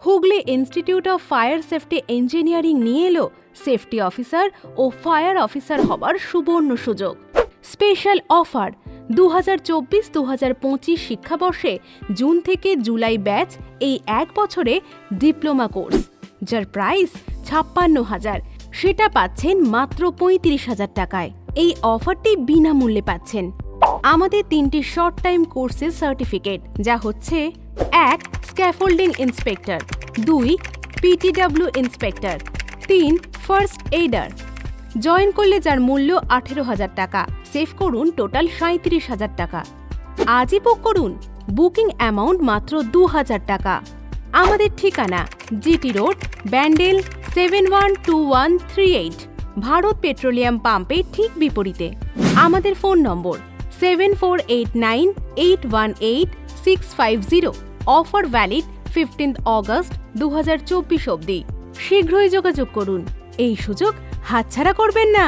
Hooghly institute of fire safety engineering নিয়ে এলো safety officer ও fire officer হবার সুবর্ণ সুযোগ। স্পেশাল অফার 2024-2025 শিক্ষাবর্ষে জুন থেকে জুলাই ব্যাচ এই 1 বছরে ডিপ্লোমা কোর্স, যার প্রাইস 56,000, সেটা পাচ্ছেন মাত্র 35,000 টাকায়। এই অফারটি বিনামূল্যে পাচ্ছেন। আমাদের 3টি শর্ট টাইম কোর্সের সার্টিফিকেট, যা হচ্ছে 1 scaffolding inspector, 2 PTW inspector, 3 first aider. Join করলে যার মূল্য 18,000 টাকা, সেভ করুন টোটাল 37,000 টাকা। আজই বুক করুন, বুকিং অ্যামাউন্ট মাত্র 2,000 টাকা। আমাদের ঠিকানা GT road, Bandel, 712138, Bharat petroleum পাম্পের ঠিক বিপরীতে। আমাদের ফোন নম্বর 7489818650। অফার ভ্যালিড 15 অগস্ট 2024 অবধি। শীঘ্রই যোগাযোগ করুন, এই সুযোগ হাতছাড়া করবেন না।